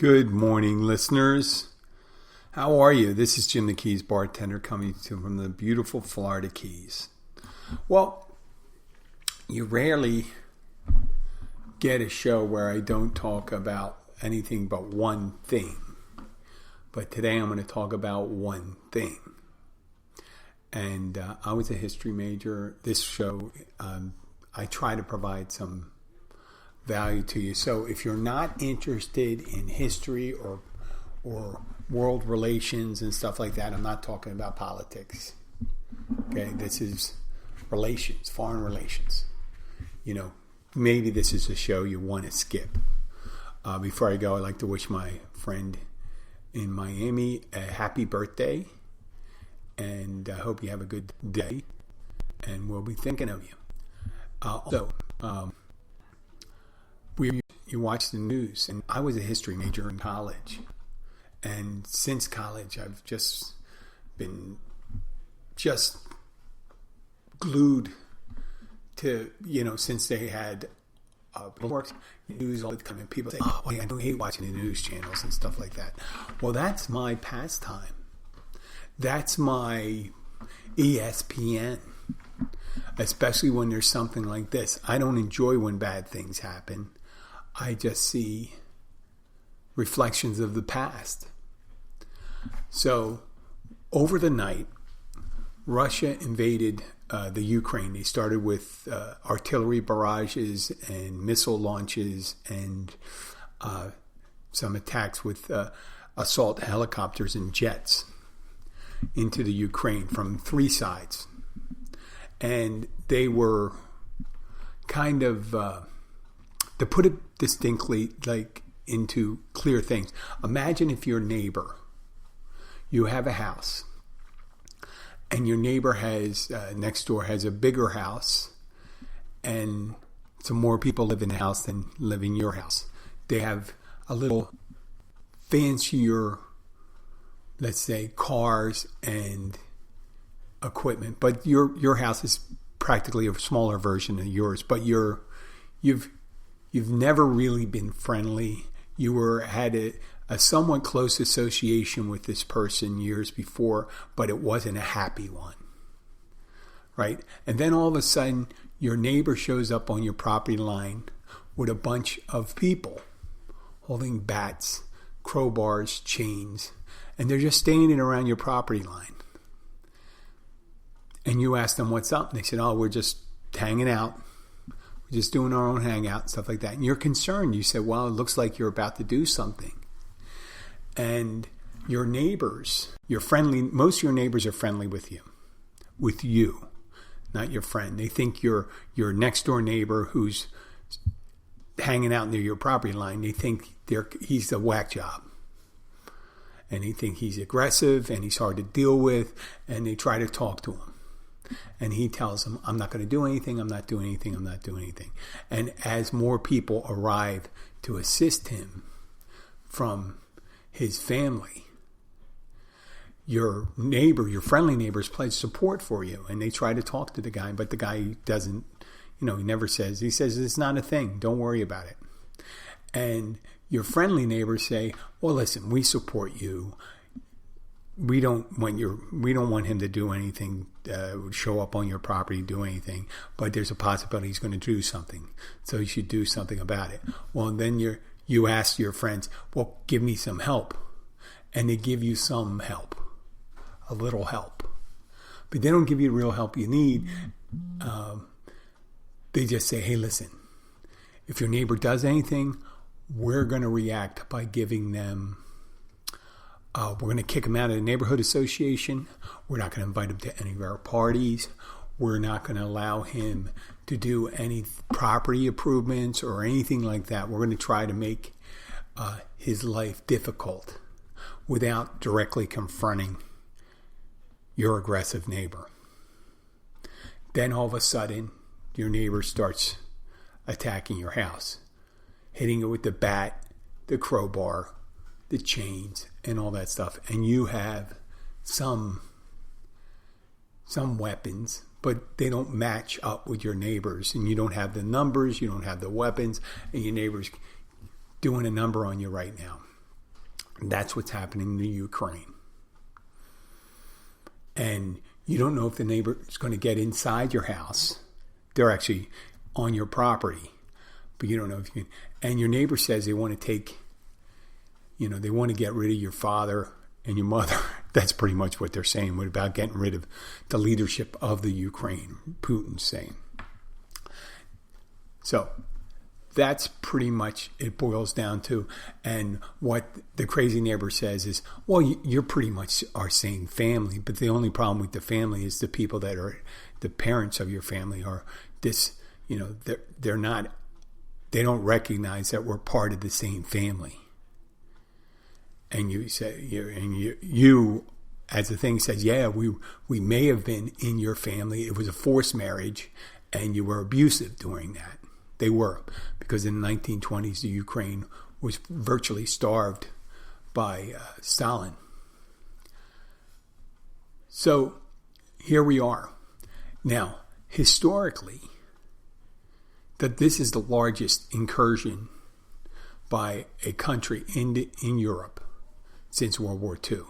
Good morning, listeners. How are you? This is Jim the Keys Bartender coming to you from the beautiful Florida Keys. Well, you rarely get a show where I don't talk about anything but one thing. But today I'm going to talk about one thing. And I was a history major. This show, I try to provide some value to you. So if you're not interested in history or world relations and stuff like that, I'm not talking about politics. Okay, this is relations, foreign relations. You know, maybe this is a show you want to skip. Before I go, I'd like to wish my friend in Miami a happy birthday, and I hope you have a good day, and we'll be thinking of you. You watch the news, and I was a history major in college, and since college I've just been glued to, since they had news all the time, and people say, oh, I don't hate watching the news channels and stuff like that. Well, that's my pastime. That's my ESPN, especially when there's something like this. I don't enjoy when bad things happen. I just see reflections of the past. So, over the night, Russia invaded the Ukraine. They started with artillery barrages and missile launches and some attacks with assault helicopters and jets into the Ukraine from three sides. And they were kind of, to put it distinctly, like into clear things. Imagine if your neighbor, you have a house, and your neighbor has, next door has a bigger house, and some more people live in the house than live in your house. They have a little fancier, let's say, cars and equipment, but your house is practically a smaller version of yours. But you've never really been friendly. You had a somewhat close association with this person years before, but it wasn't a happy one, right? And then all of a sudden, your neighbor shows up on your property line with a bunch of people holding bats, crowbars, chains, and they're just standing around your property line. And you ask them, what's up? And they said, oh, we're just hanging out. We're just doing our own hangout, stuff like that. And you're concerned. You said, well, it looks like you're about to do something. And your neighbors, most of your neighbors are friendly with you, not your friend. They think your next door neighbor who's hanging out near your property line, they think he's a whack job. And they think he's aggressive and he's hard to deal with, and they try to talk to him. And he tells them, I'm not going to do anything, I'm not doing anything, I'm not doing anything. And as more people arrive to assist him from his family, your friendly neighbors pledge support for you, and they try to talk to the guy, but the guy doesn't, he never says, he says, it's not a thing, don't worry about it. And your friendly neighbors say, well, listen, we support you. We don't want him to do anything, show up on your property, do anything, but there's a possibility he's going to do something. So you should do something about it. Well, then you ask your friends, well, give me some help. And they give you some help, a little help. But they don't give you the real help you need. They just say, hey, listen, if your neighbor does anything, we're going to react by giving them, we're going to kick him out of the neighborhood association. We're not going to invite him to any of our parties. We're not going to allow him to do any property improvements or anything like that. We're going to try to make his life difficult without directly confronting your aggressive neighbor. Then all of a sudden, your neighbor starts attacking your house, hitting it with the bat, the crowbar, the chains, and all that stuff. And you have some weapons, but they don't match up with your neighbors. And you don't have the numbers, you don't have the weapons, and your neighbor's doing a number on you right now. That's what's happening in the Ukraine. And you don't know if the neighbor is going to get inside your house. They're actually on your property, but you don't know if you can. And your neighbor says they want to take, they want to get rid of your father and your mother. That's pretty much what they're saying. What about getting rid of the leadership of the Ukraine? Putin's saying. So that's pretty much it boils down to. And what the crazy neighbor says is, well, you're pretty much are saying family, but the only problem with the family is the people that are the parents of your family are this, they're not, they don't recognize that we're part of the same family. And you say, you as the thing says, yeah, we may have been in your family. It was a forced marriage, and you were abusive during that. They were, because in the 1920s, the Ukraine was virtually starved by Stalin. So here we are. Now, historically, that this is the largest incursion by a country in Europe since World War II.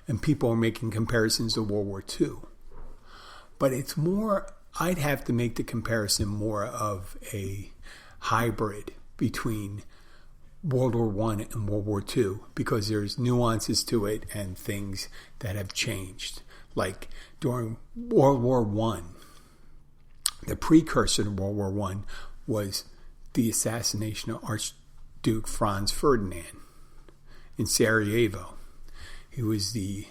And people are making comparisons to World War II. But it's more, I'd have to make the comparison more of a hybrid between World War I and World War II, because there's nuances to it and things that have changed. Like during World War I, the precursor to World War I was the assassination of Archduke Franz Ferdinand in Sarajevo. He was the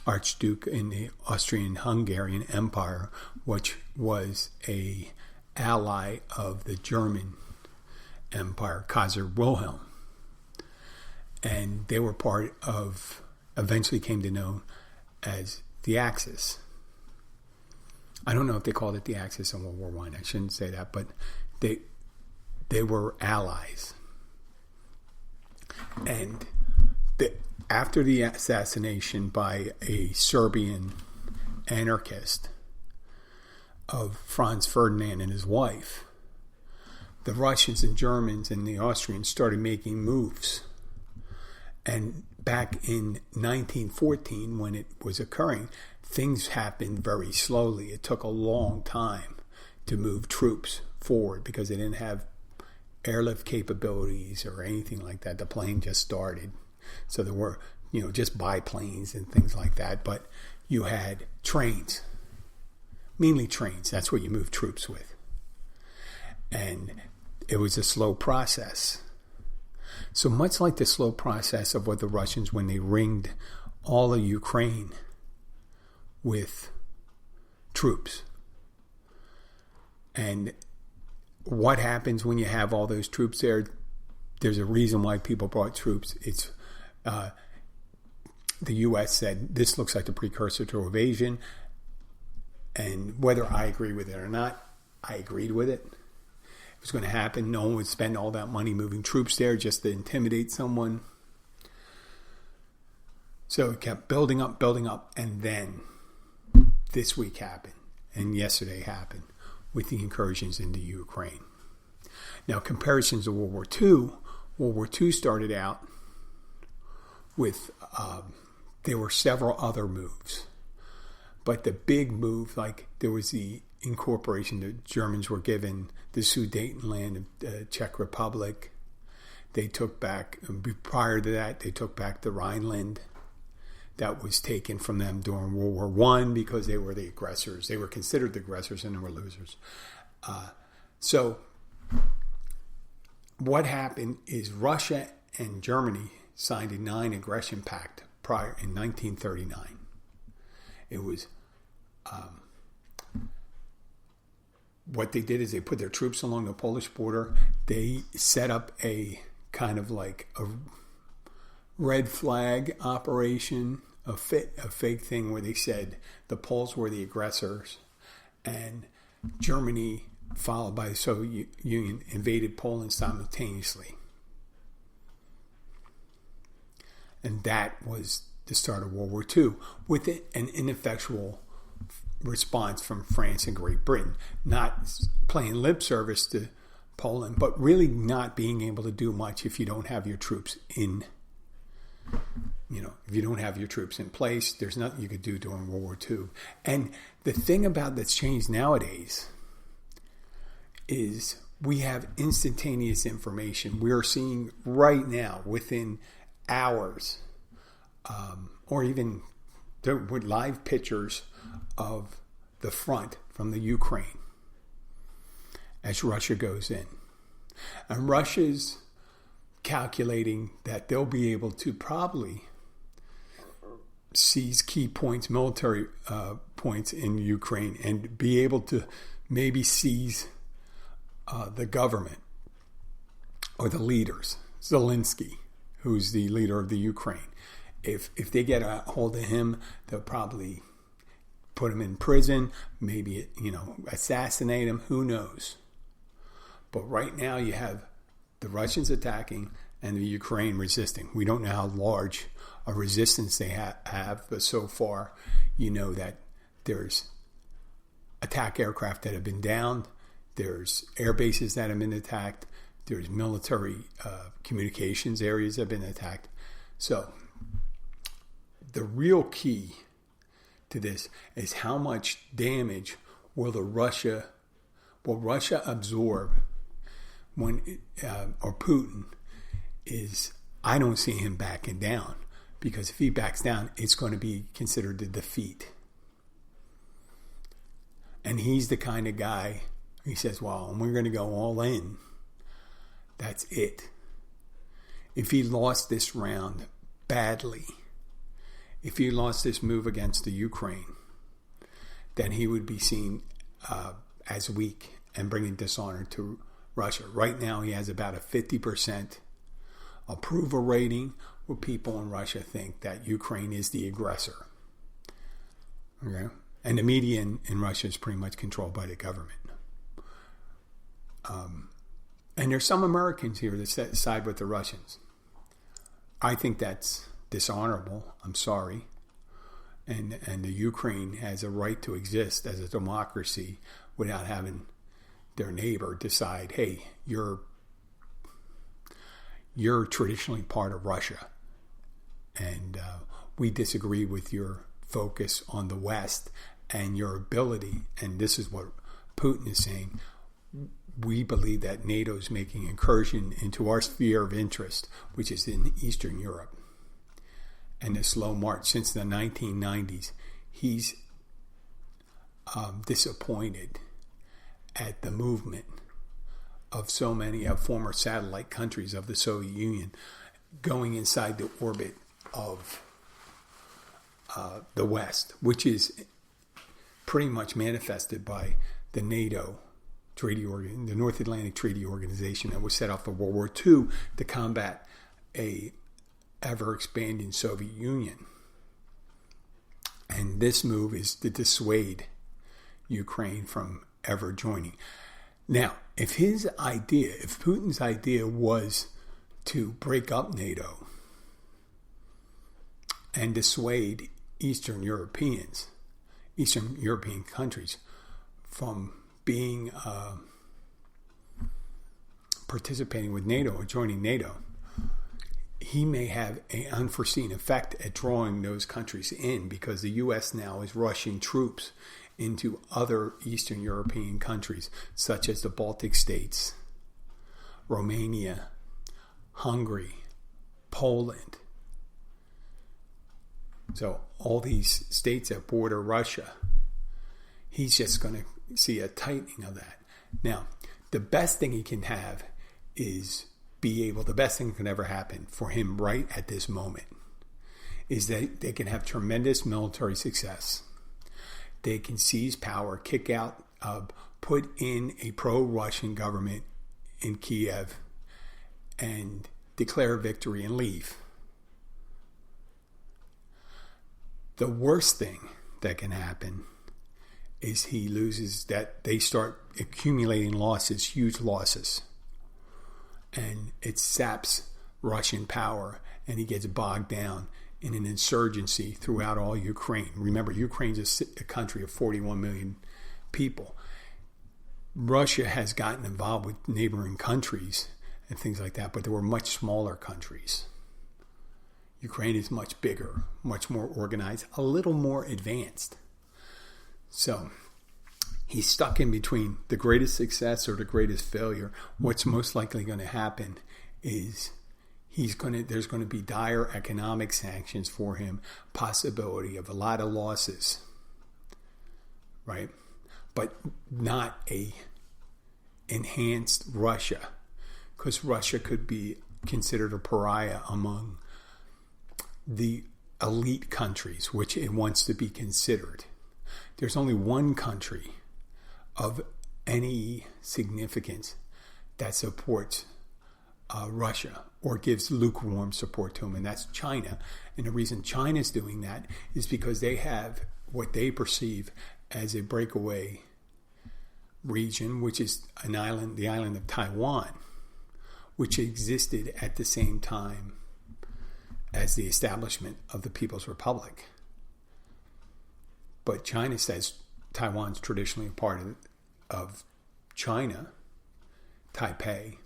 Archduke in the Austrian-Hungarian Empire, which was a ally of the German Empire, Kaiser Wilhelm. And they were part of, eventually came to know as the Axis. I don't know if they called it the Axis in World War I. I shouldn't say that, but they were allies. And after the assassination by a Serbian anarchist of Franz Ferdinand and his wife, the Russians and Germans and the Austrians started making moves. And back in 1914, when it was occurring, things happened very slowly. It took a long time to move troops forward because they didn't have airlift capabilities or anything like that. The plane just started. So there were, just biplanes and things like that. But you had trains, mainly trains. That's what you move troops with. And it was a slow process. So much like the slow process of what the Russians, when they ringed all of Ukraine with troops. And what happens when you have all those troops there? There's a reason why people brought troops. It's the U.S. said this looks like the precursor to invasion, and whether I agree with it or not, I agreed with it. It was going to happen. No one would spend all that money moving troops there just to intimidate someone. So it kept building up, and then this week happened, and yesterday happened with the incursions into Ukraine. Now, comparisons to World War II. World War II started out with, there were several other moves. But the big move, like there was the incorporation, the Germans were given the Sudetenland of the Czech Republic. They took back, prior to that, they took back the Rhineland. That was taken from them during World War I because they were the aggressors. They were considered the aggressors and they were losers. So what happened is Russia and Germany signed a non-aggression pact prior in 1939. It was what they did is they put their troops along the Polish border. They set up a kind of like a red flag operation, a fake thing where they said the Poles were the aggressors and Germany, followed by the Soviet Union, invaded Poland simultaneously. And that was the start of World War II, with it an ineffectual response from France and Great Britain, not playing lip service to Poland, but really not being able to do much if you don't have your troops in. If you don't have your troops in place, there's nothing you could do during World War II. And the thing about that's changed nowadays is we have instantaneous information. We are seeing right now, within hours, or even with live pictures of the front from the Ukraine as Russia goes in. And Russia's calculating that they'll be able to probably seize key points, military points in Ukraine, and be able to maybe seize the government or the leaders. Zelensky, who's the leader of the Ukraine. If they get a hold of him, they'll probably put him in prison, maybe assassinate him, who knows. But right now you have the Russians attacking and the Ukraine resisting. We don't know how large a resistance they have, but so far you know that there's attack aircraft that have been downed, there's air bases that have been attacked, there's military communications areas that have been attacked. So the real key to this is how much damage will Russia absorb when or Putin is. I don't see him backing down, because if he backs down, it's going to be considered a defeat. And he's the kind of guy, he says, well, we're going to go all in. That's it. If he lost this round badly, if he lost this move against the Ukraine, then he would be seen as weak and bringing dishonor to Russia. Right now, he has about a 50% approval rating, where people in Russia think that Ukraine is the aggressor. Okay? And the media in Russia is pretty much controlled by the government. And there's some Americans here that side with the Russians. I think that's dishonorable. I'm sorry. And the Ukraine has a right to exist as a democracy without having their neighbor decide, hey, you're traditionally part of Russia, and we disagree with your focus on the West and your ability. And this is what Putin is saying. We believe that NATO is making incursion into our sphere of interest, which is in Eastern Europe. And the slow march since the 1990s, he's disappointed at the movement of so many of former satellite countries of the Soviet Union going inside the orbit of the West, which is pretty much manifested by the NATO the North Atlantic Treaty Organization that was set up for World War II to combat a ever-expanding Soviet Union. And this move is to dissuade Ukraine from ever joining. Now, if Putin's idea was to break up NATO and dissuade Eastern European countries from being participating with NATO or joining NATO, he may have an unforeseen effect at drawing those countries in, because the U.S. now is rushing troops into other Eastern European countries, such as the Baltic states, Romania, Hungary, Poland. So all these states that border Russia, he's just going to see a tightening of that. Now, the best thing he can have is the best thing that can ever happen for him right at this moment is that they can have tremendous military success. They can seize power, kick out, put in a pro-Russian government in Kiev, and declare victory and leave. The worst thing that can happen is he loses, that they start accumulating losses, huge losses. And it saps Russian power, and he gets bogged down in an insurgency throughout all Ukraine. Remember, Ukraine's a country of 41 million people. Russia has gotten involved with neighboring countries and things like that, but there were much smaller countries. Ukraine is much bigger, much more organized, a little more advanced. So he's stuck in between the greatest success or the greatest failure. What's most likely going to happen is there's going to be dire economic sanctions for him, possibility of a lot of losses, right? But not a enhanced Russia, because Russia could be considered a pariah among the elite countries, which it wants to be considered. There's only one country of any significance that supports Russia or gives lukewarm support to him, and that's China. And the reason China's doing that is because they have what they perceive as a breakaway region, which is an island, the island of Taiwan, which existed at the same time as the establishment of the People's Republic. But China says Taiwan's traditionally a part of China, Taipei,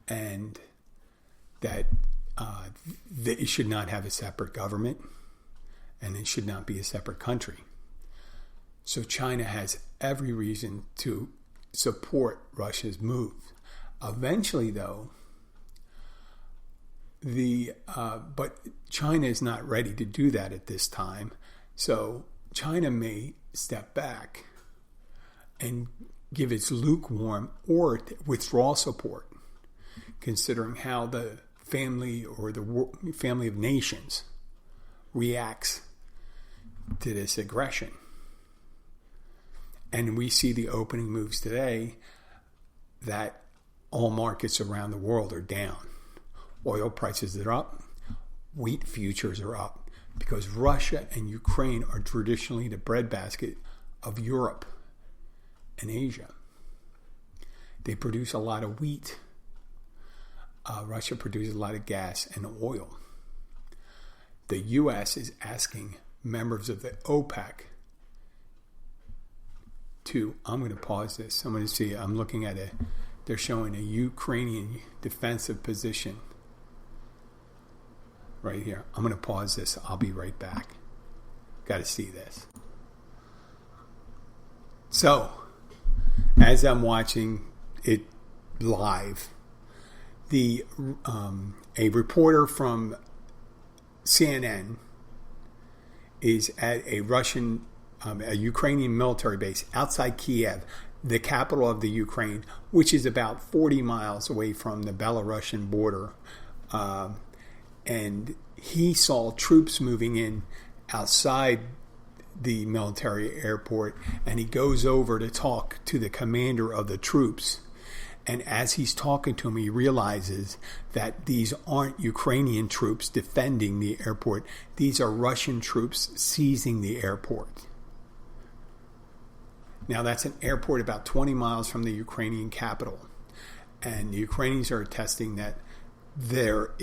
and that it should not have a separate government and it should not be a separate country. So China has every reason to support Russia's move. Eventually, though, but China is not ready to do that at this time. So China may step back and give its lukewarm or withdraw support, considering how the family or the family of nations reacts to this aggression. And we see the opening moves today that all markets around the world are down. Oil prices are up. Wheat futures are up because Russia and Ukraine are traditionally the breadbasket of Europe and Asia. They produce a lot of wheat. Russia produces a lot of gas and oil. The U.S. is asking members of the OPEC I'm going to pause this. I'm going to see, I'm looking at they're showing a Ukrainian defensive position right here. I'm going to pause this. I'll be right back. Got to see this. So, as I'm watching it live, a reporter from CNN is at a Ukrainian military base outside Kiev, the capital of the Ukraine, which is about 40 miles away from the Belarusian border. And he saw troops moving in outside the military airport, and he goes over to talk to the commander of the troops. And as he's talking to him, he realizes that these aren't Ukrainian troops defending the airport. These are Russian troops seizing the airport. Now, that's an airport about 20 miles from the Ukrainian capital. And the Ukrainians are attesting that they are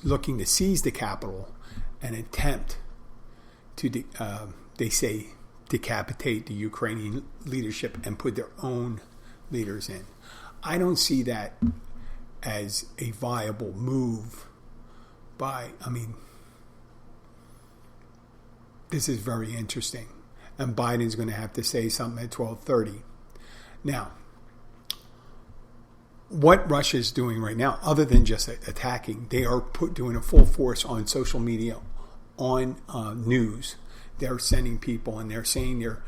looking to seize the capital and attempt to, they say, decapitate the Ukrainian leadership and put their own leaders in. I don't see that as a viable move this is very interesting. And Biden's going to have to say something at 12:30. Now, what Russia is doing right now, other than just attacking, they are doing a full force on social media, on news. They're sending people and they're saying they're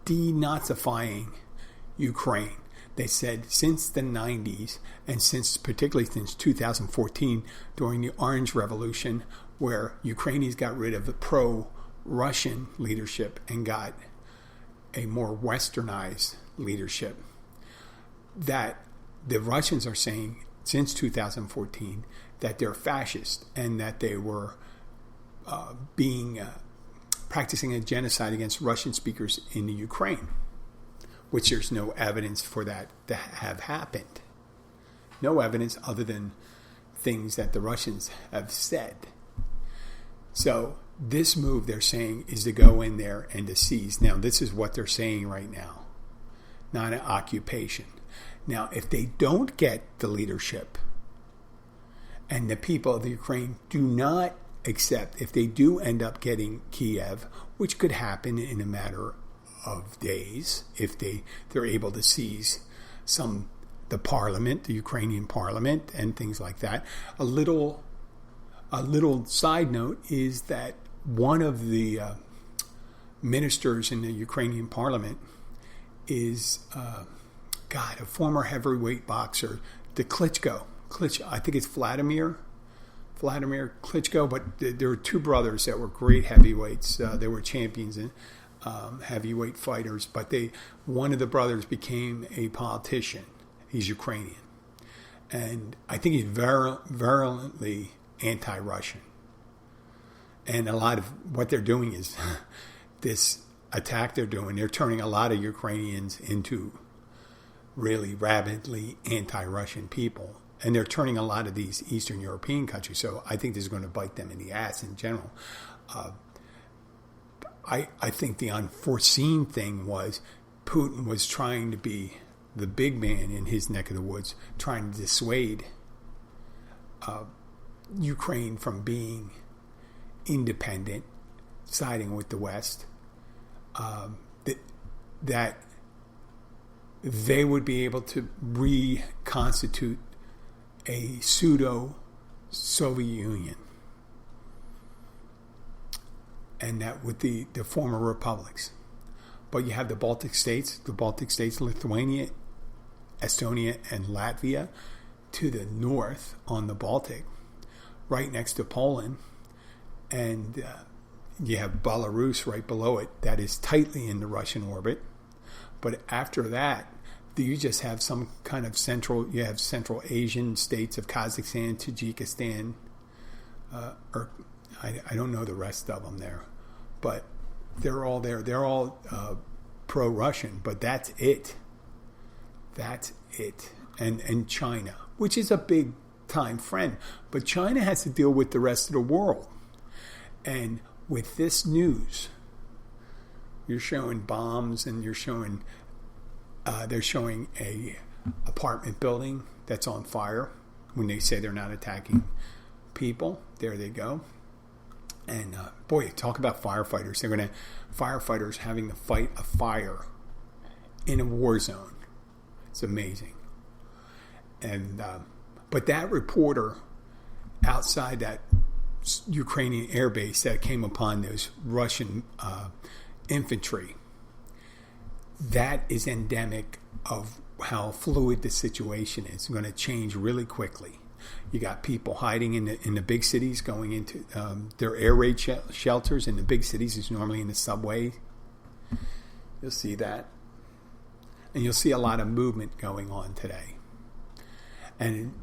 denazifying Ukraine. They said since the 90s and particularly since 2014 during the Orange Revolution, where Ukrainians got rid of the pro-Russian leadership and got a more westernized leadership, that the Russians are saying since 2014 that they're fascist and that they were practicing a genocide against Russian speakers in the Ukraine, which there's no evidence for that to have happened. No evidence other than things that the Russians have said. So this move, they're saying, is to go in there and to seize. Now, this is what they're saying right now. not an occupation. Now, if they don't get the leadership and the people of the Ukraine do not accept, if they do end up getting Kiev, which could happen in a matter of days, if they're able to seize the parliament, the Ukrainian parliament, and things like that. A little side note is that one of the ministers in the Ukrainian parliament is a former heavyweight boxer, the Klitschko. I think it's Vladimir Klitschko, but there were two brothers that were great heavyweights. They were champions in heavyweight fighters, but one of the brothers became a politician. He's Ukrainian. And I think he's virulently anti-Russian. And a lot of what they're doing is this attack they're doing. They're turning a lot of Ukrainians into really rabidly anti-Russian people. And they're turning a lot of these Eastern European countries. So I think this is going to bite them in the ass in general. I think the unforeseen thing was Putin was trying to be the big man in his neck of the woods, trying to dissuade Ukraine from being independent, siding with the West, that they would be able to reconstitute a pseudo-Soviet Union, and that with the former republics. But you have the Baltic states, Lithuania, Estonia, and Latvia to the north on the Baltic, right next to Poland, and you have Belarus right below it that is tightly in the Russian orbit. But after that, you just have some kind of Central Asian states of Kazakhstan, Tajikistan, or I don't know the rest of them there, but they're all there. They're all pro-Russian, but that's it. That's it. And China, which is a big time friend, but China has to deal with the rest of the world. And with this news, you're showing bombs, and you're showing they're showing a apartment building that's on fire when they say they're not attacking people. There they go. And boy, talk about firefighters. Firefighters having to fight a fire in a war zone. It's amazing. And but that reporter outside that Ukrainian airbase that came upon those Russian infantry, that is endemic of how fluid the situation is. It's going to change really quickly. You got people hiding in the big cities, going into their air raid shelters in the big cities. Is normally in the subway. You'll see that, and you'll see a lot of movement going on today. And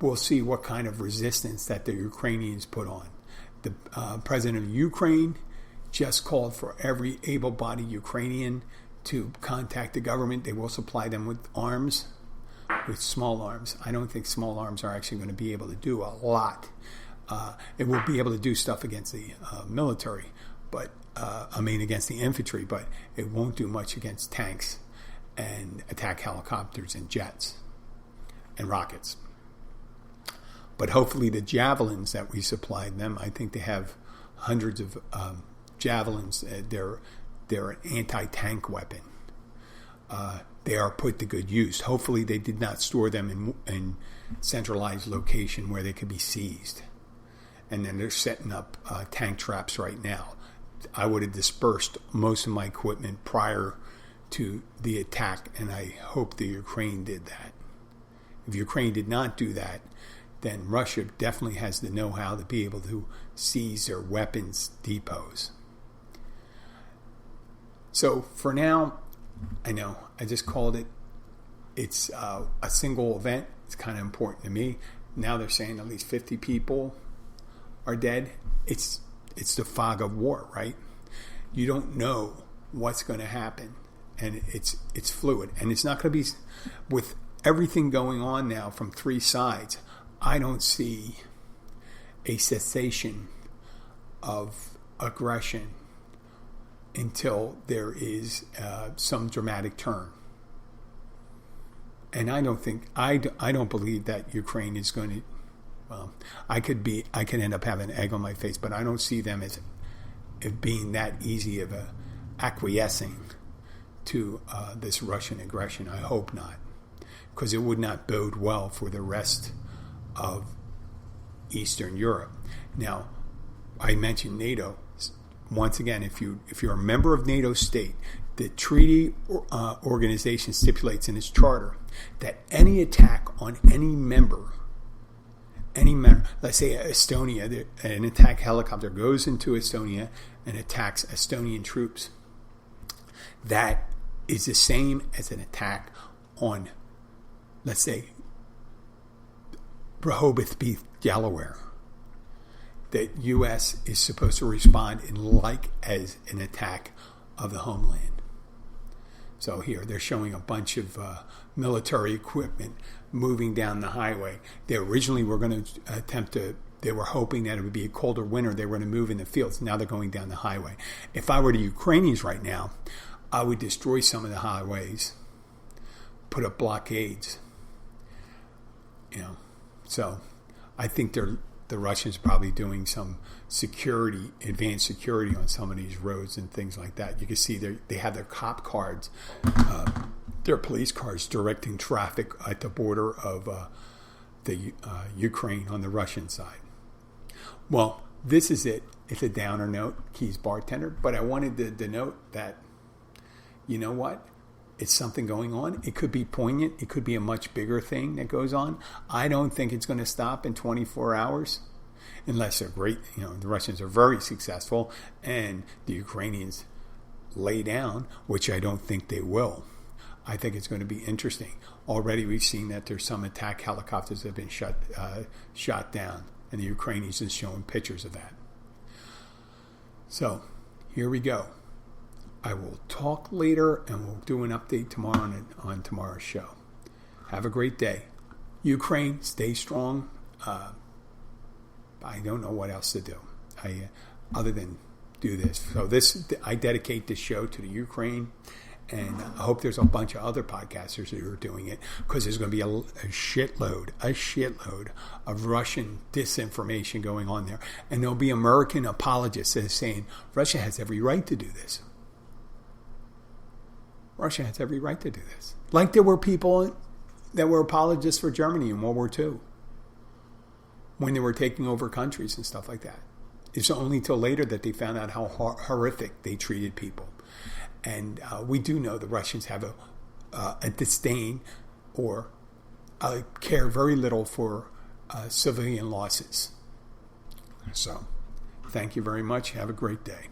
we'll see what kind of resistance that the Ukrainians put on. The president of Ukraine just called for every able-bodied Ukrainian to contact the government. They will supply them with arms, with small arms. I don't think small arms are actually going to be able to do a lot. It will be able to do stuff against the military, but against the infantry, but it won't do much against tanks and attack helicopters and jets and rockets. But hopefully the javelins that we supplied them, I think they have hundreds of javelins. They're an anti-tank weapon. They are put to good use. Hopefully they did not store them in centralized location where they could be seized. And then they're setting up tank traps right now. I would have dispersed most of my equipment prior to the attack, and I hope the Ukraine did that. If Ukraine did not do that, then Russia definitely has the know-how to be able to seize their weapons depots. So for now, I know I just called it. It's a single event. It's kind of important to me. Now they're saying at least 50 people are dead. It's the fog of war, right? You don't know what's going to happen, and it's fluid, and it's not going to be with everything going on now from three sides. I don't see a cessation of aggression until there is some dramatic turn. and I don't believe that Ukraine is going to. Well, I could end up having an egg on my face, but I don't see them as it being that easy of a acquiescing to this Russian aggression. I hope not, because it would not bode well for the rest of Eastern Europe. Now, I mentioned NATO. Once again, if you're a member of NATO state, the treaty organization stipulates in its charter that any attack on any member, let's say Estonia, an attack helicopter goes into Estonia and attacks Estonian troops, that is the same as an attack on, let's say, Rehoboth Beach, Delaware. The U.S. is supposed to respond in like as an attack of the homeland. So here they're showing a bunch of military equipment moving down the highway. They originally were going to they were hoping that it would be a colder winter. They were going to move in the fields. Now they're going down the highway. If I were the Ukrainians right now, I would destroy some of the highways, put up blockades. So I think the Russians are probably doing some advanced security on some of these roads and things like that. You can see they have their cop cards, their police cars directing traffic at the border of the Ukraine on the Russian side. Well, this is it. It's a downer note, Keys Bartender, but I wanted to denote that, you know what? It's something going on. It could be poignant. It could be a much bigger thing that goes on. I don't think it's going to stop in 24 hours unless they're great. The Russians are very successful and the Ukrainians lay down, which I don't think they will. I think it's going to be interesting. Already we've seen that there's some attack helicopters that have been shot down, and the Ukrainians are showing pictures of that. So here we go. I will talk later, and we'll do an update tomorrow on tomorrow's show. Have a great day. Ukraine, stay strong. I don't know what else to do other than do this. So I dedicate this show to the Ukraine, and I hope there's a bunch of other podcasters who are doing it, because there's going to be a shitload of Russian disinformation going on there. And there'll be American apologists that are saying Russia has every right to do this. Russia has every right to do this. Like there were people that were apologists for Germany in World War II when they were taking over countries and stuff like that. It's only till later that they found out how horrific they treated people. And we do know the Russians have a disdain or care very little for civilian losses. So, thank you very much. Have a great day.